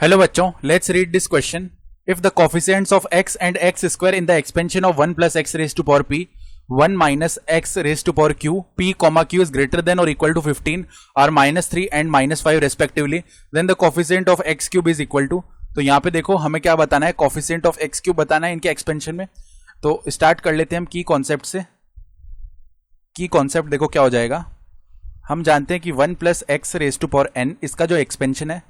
Hello बच्चों, let's read this question. If the coefficients of x and x square in the expansion of 1 plus x raise to power p 1 minus x raise to power q p comma q is greater than और equal to 15 और -3 and -5 respectively, then the coefficient of x cube is equal to. तो यहाँ पे देखो हमें क्या बताना है, कोफिशिएंट ऑफ x क्यूब बताना है इनके एक्सपेंशन में. तो स्टार्ट कर लेते हैं हम की कॉन्सेप्ट से. की कॉन्सेप्ट देखो क्या हो जाएगा. हम जानते हैं कि 1 plus x raise to power n इसका जो एक्सपेंशन है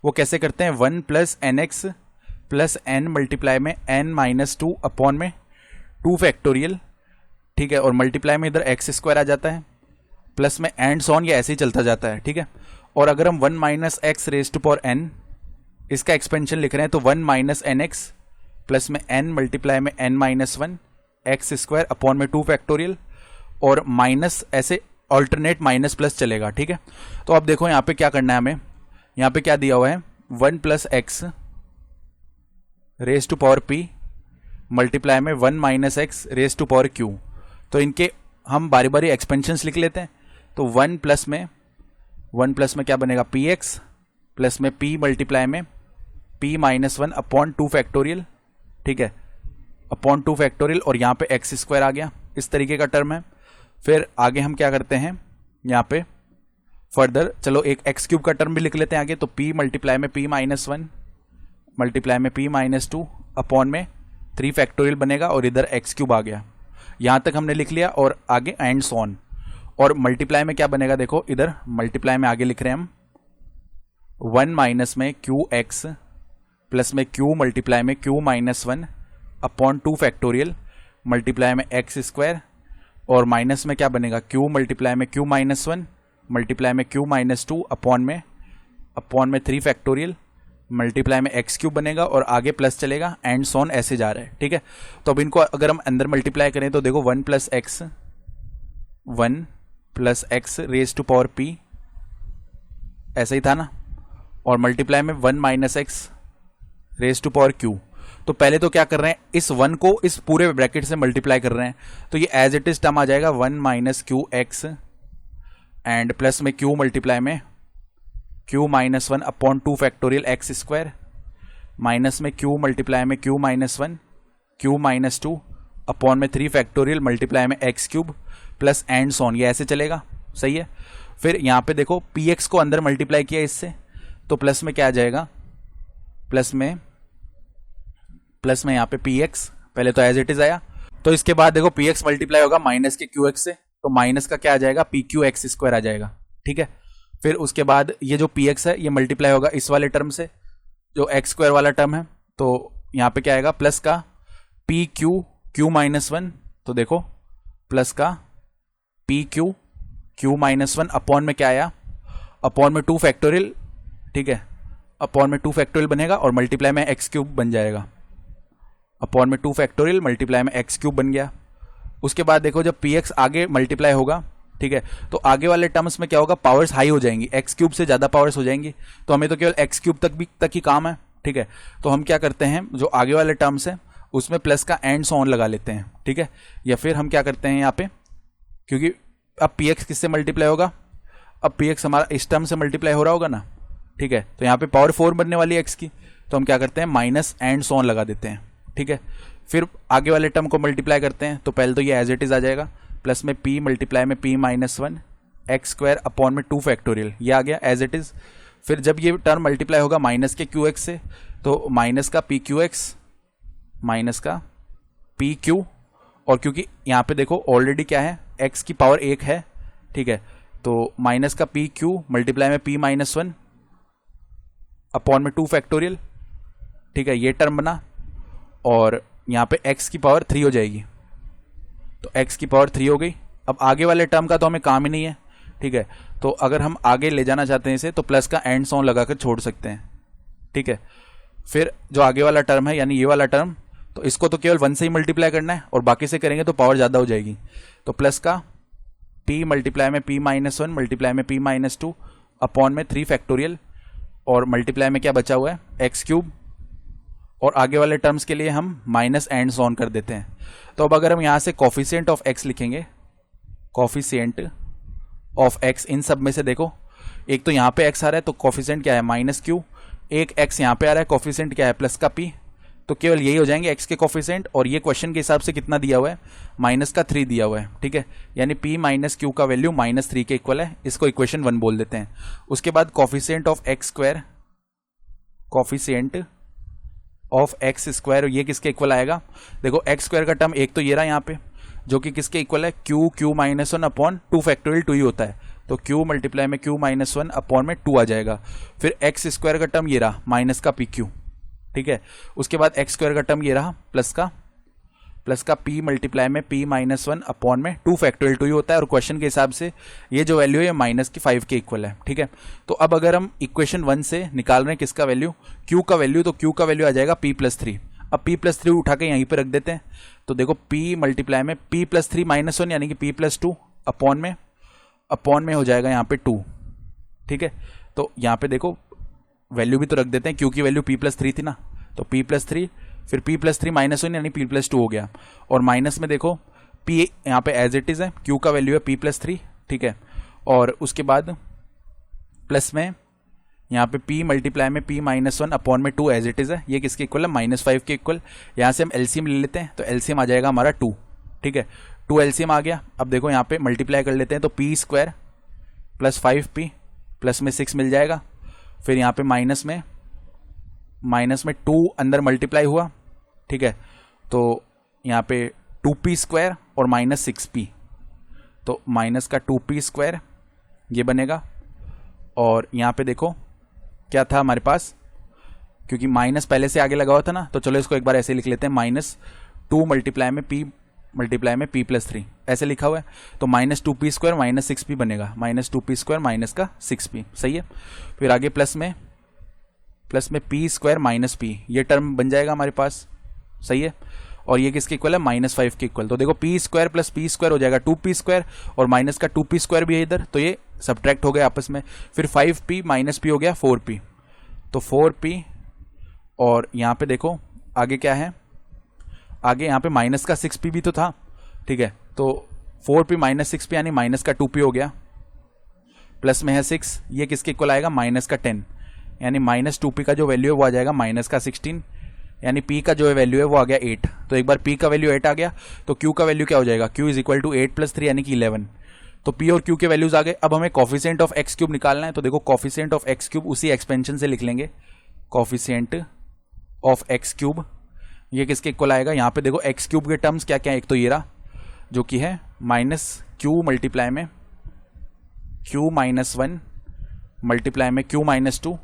वो कैसे करते हैं, 1 plus n x plus n multiply में n माइनस 2 अपॉन में 2 फैक्टोरियल, ठीक है, और मल्टीप्लाई में इधर एक्स स्क्वायर आ जाता है, प्लस में एंड सॉन, ये ऐसे ही चलता जाता है, ठीक है. और अगर हम 1 minus x raise to power n इसका एक्सपेंशन लिख रहे हैं तो 1 माइनस एन एक्स प्लस में n मल्टीप्लाई में n minus 1 x square upon में 2 फैक्टोरियल, और माइनस ऐसे ऑल्टरनेट माइनस प्लस चलेगा, ठीक है. तो अब देखो यहाँ पे क्या करना है हमें. यहाँ पे क्या दिया हुआ है, 1 plus x raise to power p multiply में 1 minus x raise to power q. तो इनके हम बारी बारी एक्सपेंशंस लिख लेते हैं. तो 1 प्लस में क्या बनेगा, px प्लस में p मल्टीप्लाई में p माइनस 1 अपॉन 2 फैक्टोरियल, ठीक है, अपॉन 2 फैक्टोरियल, और यहाँ पे एक्स स्क्वायर आ गया. इस तरीके का टर्म है. फिर आगे हम क्या करते हैं, यहाँ पे फर्दर चलो एक एक्स क्यूब का टर्म भी लिख लेते हैं आगे. तो p मल्टीप्लाई में p माइनस 1 मल्टीप्लाई में p माइनस 2 अपॉन में 3 फैक्टोरियल बनेगा, और इधर एक्स क्यूब आ गया. यहां तक हमने लिख लिया, और आगे एंड सॉन. और मल्टीप्लाई में क्या बनेगा, देखो इधर मल्टीप्लाई में आगे लिख रहे हैं हम 1 माइनस में क्यू एक्स प्लस में क्यू मल्टीप्लाई में Q minus 1 upon 2 factorial multiply में एक्स स्क्वायर, और माइनस में क्या बनेगा, क्यू मल्टीप्लाई में क्यू माइनस 1 मल्टीप्लाई में क्यू माइनस 2 अपॉन में 3 फैक्टोरियल मल्टीप्लाई में एक्स क्यूब बनेगा, और आगे प्लस चलेगा, एंड सॉन ऐसे जा रहा है, ठीक है. तो अब इनको अगर हम अंदर मल्टीप्लाई करें तो देखो 1 plus x raise to power p ऐसा ही था ना, और मल्टीप्लाई में 1 minus x raise to power q. तो पहले तो क्या कर रहे हैं, इस 1 को इस पूरे ब्रैकेट से मल्टीप्लाई कर रहे हैं. तो ये एज इट इज टर्म आ जाएगा 1 minus q x and plus में q मल्टीप्लाई में q minus 1 upon 2 factorial x square, minus में q मल्टीप्लाई में q minus 1 q minus 2 upon में 3 फैक्टोरियल मल्टीप्लाई में x cube, plus and so on, ये ऐसे चलेगा, सही है. फिर यहाँ पे देखो px को अंदर मल्टीप्लाई किया इससे, तो प्लस में क्या आ जाएगा, प्लस में यहाँ पे px पहले तो एज इट इज आया. तो इसके बाद देखो px मल्टीप्लाई होगा माइनस के qx से, तो माइनस का क्या आ जाएगा, pq(x स्क्वायर) आ जाएगा, ठीक है. फिर उसके बाद ये जो px है ये मल्टीप्लाई होगा इस वाले टर्म से, जो x स्क्वायर वाला टर्म है. तो यहाँ पे क्या आएगा, प्लस का q माइनस 1, तो देखो प्लस का q माइनस 1 अपॉन में क्या आया, अपॉन में 2 फैक्टोरियल, ठीक है, अपॉन में 2 फैक्टोरियल बनेगा, और मल्टीप्लाई में एक्स क्यूब बन जाएगा, अपॉन में 2 फैक्टोरियल मल्टीप्लाई में एक्स क्यूब बन गया. उसके बाद देखो जब px आगे मल्टीप्लाई होगा, ठीक है, तो आगे वाले टर्म्स में क्या होगा, पावर्स हाई हो जाएंगी, एक्स क्यूब से ज्यादा पावर्स हो जाएंगी. तो हमें तो केवल एक्स क्यूब तक ही काम है, ठीक है. तो हम क्या करते हैं, जो आगे वाले टर्म्स है उसमें प्लस का एंड सॉन लगा लेते हैं, ठीक है. या फिर हम क्या करते हैं यहाँ पे, क्योंकि अब px किससे मल्टीप्लाई होगा, अब px हमारा इस टर्म से मल्टीप्लाई हो रहा होगा ना, ठीक है. तो यहाँ पे पावर 4 बनने वाली है x की, तो हम क्या करते हैं, माइनस एंड सॉन लगा देते हैं, ठीक है. फिर आगे वाले टर्म को मल्टीप्लाई करते हैं, तो पहले तो ये एज इट इज आ जाएगा, प्लस में p मल्टीप्लाई में p minus 1 x square upon में 2 फैक्टोरियल, ये आ गया एज इट इज. फिर जब ये टर्म मल्टीप्लाई होगा माइनस के qx से, तो माइनस का pqx माइनस का pq, और क्योंकि यहाँ पे देखो ऑलरेडी क्या है, x की पावर 1 है, ठीक है, तो माइनस का pq मल्टीप्लाई में p माइनस 1 अपॉन में 2 फैक्टोरियल, ठीक है, ये टर्म बना, और यहाँ पे x की पावर 3 हो जाएगी, तो x की पावर 3 हो गई. अब आगे वाले टर्म का तो हमें काम ही नहीं है, ठीक है. तो अगर हम आगे ले जाना चाहते हैं इसे, तो प्लस का एंड सॉन लगाकर छोड़ सकते हैं, ठीक है. फिर जो आगे वाला टर्म है यानी ये वाला टर्म, तो इसको तो केवल 1 से ही मल्टीप्लाई करना है, और बाकी से करेंगे तो पावर ज़्यादा हो जाएगी. तो प्लस का p मल्टीप्लाई में p माइनस 1 मल्टीप्लाई में p माइनस 2 अपॉन में 3 फैक्टोरियल, और मल्टीप्लाई में क्या बचा हुआ है, एक्स क्यूब, और आगे वाले टर्म्स के लिए हम माइनस एंड सॉन कर देते हैं. तो अब अगर हम यहाँ से कोफिशिएंट ऑफ x लिखेंगे, कोफिशिएंट ऑफ x इन सब में से देखो, एक तो यहाँ पे x आ रहा है, तो कोफिशिएंट क्या है, माइनस क्यू, एक x यहाँ पे आ रहा है, कॉफिशिएंट क्या है प्लस का p, तो केवल यही हो जाएंगे x के कॉफिशिएंट, और ये क्वेश्चन के हिसाब से कितना दिया हुआ है, -3 दिया हुआ है, ठीक है, यानी p माइनस क्यू का वैल्यू -3 के इक्वल है, इसको इक्वेशन 1 बोल देते हैं। उसके बाद coefficient of x square, coefficient of x square, ये किसके इक्वल आएगा, देखो x स्क्वायर का टर्म एक तो ये रहा यहाँ पे, जो कि किसके इक्वल है, q -1 अपॉन 2 फैक्टोरियल 2 ही होता है, तो q मल्टीप्लाई में q -1 अपॉन में 2 आ जाएगा। फिर x स्क्वायर का टर्म ये रहा माइनस का pq, ठीक है। उसके बाद x स्क्वायर का टर्म ये रहा प्लस का p मल्टीप्लाई में p -1 अपॉन में 2 फैक्टोरियल 2 ही होता है, और क्वेश्चन के हिसाब से ये जो वैल्यू है -5 के इक्वल है, ठीक है। तो अब अगर हम इक्वेशन 1 से निकाल रहे हैं किसका वैल्यू, q का वैल्यू, तो q का वैल्यू आ जाएगा p+3। अब p+3 उठा के यहीं पे रख देते हैं, तो देखो p मल्टीप्लाई में p+3 -1 यानी कि p+2 अपॉन में हो जाएगा यहाँ पे 2, ठीक है। तो यहाँ पे देखो वैल्यू भी तो रख देते हैं, q की वैल्यू p+3 थी ना, तो p+3 फिर p+3 -1 यानी p+2 हो गया, और माइनस में देखो p यहाँ पे एज इट इज है, q का वैल्यू है p+3, ठीक है, और उसके बाद प्लस में यहाँ पे p मल्टीप्लाई में p -1 अपॉन में 2 एज इट इज है, ये किसके इक्वल है, -5 के इक्वल। यहाँ से हम एलसीएम ले लेते हैं, तो एलसीएम आ जाएगा हमारा 2, ठीक है, 2 एलसीएम आ गया। अब देखो यहाँ पे मल्टीप्लाई कर लेते हैं, तो p square plus 5p plus में 6 मिल जाएगा, फिर यहाँ पे माइनस में 2 अंदर मल्टीप्लाई हुआ, ठीक है, तो यहाँ पे 2p स्क्वायर और -6p, तो माइनस का 2p स्क्वायर ये बनेगा, और यहाँ पे देखो क्या था हमारे पास, क्योंकि माइनस पहले से आगे लगा हुआ था ना, तो चलो इसको एक बार ऐसे लिख लेते हैं, -2 मल्टीप्लाई में p+3 ऐसे लिखा हुआ है, तो -2p स्क्वायर -6p बनेगा, -2p स्क्वायर माइनस का 6p, सही है। फिर आगे प्लस में p स्क्वायर -p, ये टर्म बन जाएगा हमारे पास, सही है, और ये किसके इक्वल है, -5 के इक्वल। तो देखो p square plus p square हो जाएगा 2p स्क्वायर, और माइनस का 2p स्क्वायर भी है इधर, तो ये सब्ट्रैक्ट हो गया आपस में। फिर 5p -p हो गया 4p, तो 4p, और यहाँ पे देखो आगे क्या है, आगे यहाँ पे माइनस का 6p भी तो था, ठीक है, तो 4p -6p यानी माइनस का 2p हो गया, प्लस में है 6, ये किसके इक्वल आएगा, -10, यानी -2p का जो वैल्यू है वो आ जाएगा -16, यानी p का जो वैल्यू है वो आ गया 8। तो एक बार p का वैल्यू 8 आ गया, तो q का वैल्यू क्या हो जाएगा, q = 8 + 3 यानी कि 11। तो p और q के वैल्यूज आ गए। अब हमें कॉफिशिएंट ऑफ x क्यूब निकालना है, तो देखो कॉफिशिएंट ऑफ x क्यूब उसी एक्सपेंशन से लिख लेंगे, कॉफिशिएंट ऑफ x क्यूब, ये किसके इक्वल आएगा, यहाँ पे देखो x क्यूब के टर्म्स क्या क्या है, एक तो ये रहा जो कि है -q मल्टीप्लाई में q -1 मल्टीप्लाई में q -2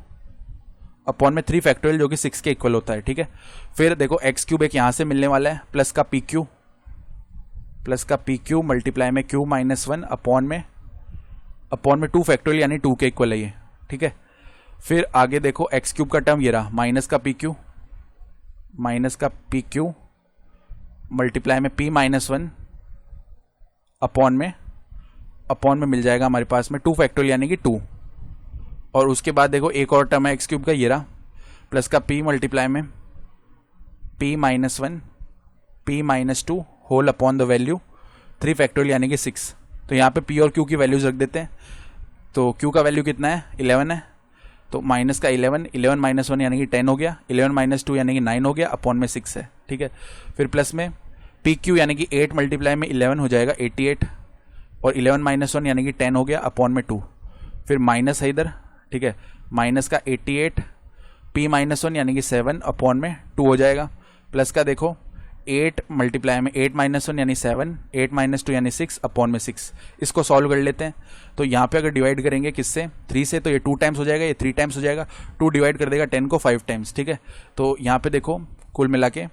अपॉन में 3 फैक्टोरियल जो कि 6 के इक्वल होता है, ठीक है। फिर देखो x क्यूब एक यहाँ से मिलने वाला है, प्लस का पी क्यू मल्टीप्लाई में q -1 अपॉन में 2 फैक्टोरियल यानी 2 के इक्वल है ये, ठीक है। फिर आगे देखो x क्यूब का टर्म ये रहा माइनस का पी क्यू मल्टीप्लाई में p -1 अपॉन में मिल जाएगा हमारे पास में 2 फैक्टोरियल यानी कि 2, और उसके बाद देखो एक और टर्म है x क्यूब का ये रहा, प्लस का p मल्टीप्लाई में p -2 whole upon the value 3 factorial यानी कि 6। तो यहाँ पे p और q की वैल्यूज रख देते हैं, तो q का वैल्यू कितना है, 11 है, तो माइनस का 11 -1 यानी कि 10 हो गया, 11 - 2 यानी कि 9 हो गया, अपॉन में 6 है, ठीक है। फिर प्लस में पी क्यू यानी कि 8 मल्टीप्लाई में 11 हो जाएगा 88, और 11 - 1 यानी कि 10 हो गया, अपॉन में 2। फिर माइनस है इधर, ठीक है, माइनस का 88 p -1 यानी कि 7 अपॉन में 2 हो जाएगा, प्लस का देखो 8 मल्टीप्लाई में 8 - 1 यानी 7, 8 - 2 यानी 6 अपॉन में 6। इसको सॉल्व कर लेते हैं, तो यहाँ पे अगर डिवाइड करेंगे किससे, 3 से, तो ये 2 टाइम्स हो जाएगा, ये 3 टाइम्स हो जाएगा, 2 डिवाइड कर देगा 10 को 5 टाइम्स, ठीक है। तो यहाँ पे देखो कुल मिला के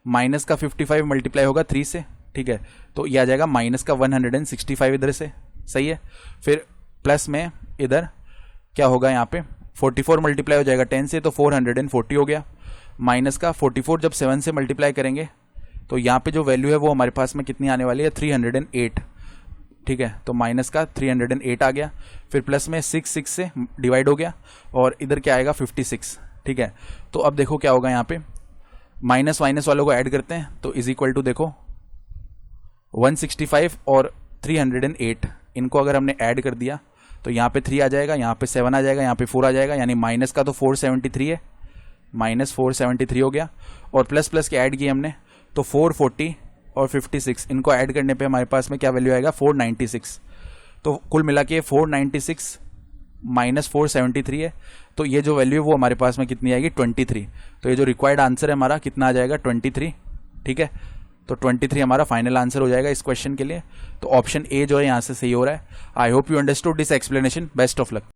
माइनस का 55 मल्टीप्लाई होगा 3 से, ठीक है, तो ये आ जाएगा माइनस का 165 इधर से, सही है। फिर प्लस में इधर क्या होगा, यहाँ पे 44 मल्टीप्लाई हो जाएगा 10 से, तो 440 हो गया, माइनस का 44 जब 7 से मल्टीप्लाई करेंगे तो यहाँ पे जो वैल्यू है वो हमारे पास में कितनी आने वाली है, 308, ठीक है, तो माइनस का 308 आ गया। फिर प्लस में 6 से डिवाइड हो गया, और इधर क्या आएगा 56, ठीक है। तो अब देखो क्या होगा, यहाँ पे माइनस वालों को ऐड करते हैं, तो इज इक्वल टू देखो 165 और 308, इनको अगर हमने ऐड कर दिया तो यहाँ पे 3 आ जाएगा, यहाँ पे 7 आ जाएगा, यहाँ पे 4 आ जाएगा, यानी माइनस का तो 473 है, माइनस 473 हो गया। और प्लस प्लस के ऐड किए हमने, तो 440 और 56, इनको ऐड करने पे हमारे पास में क्या वैल्यू आएगा 496। तो कुल मिला के 496 माइनस 473 है, तो ये जो वैल्यू है वो हमारे पास में कितनी आएगी 23। तो ये जो रिक्वायर्ड आंसर है हमारा कितना आ जाएगा 23, ठीक है। तो 23 हमारा फाइनल आंसर हो जाएगा इस क्वेश्चन के लिए। तो ऑप्शन ए जो है यहाँ से सही हो रहा है। I hope you understood this explanation. Best of luck.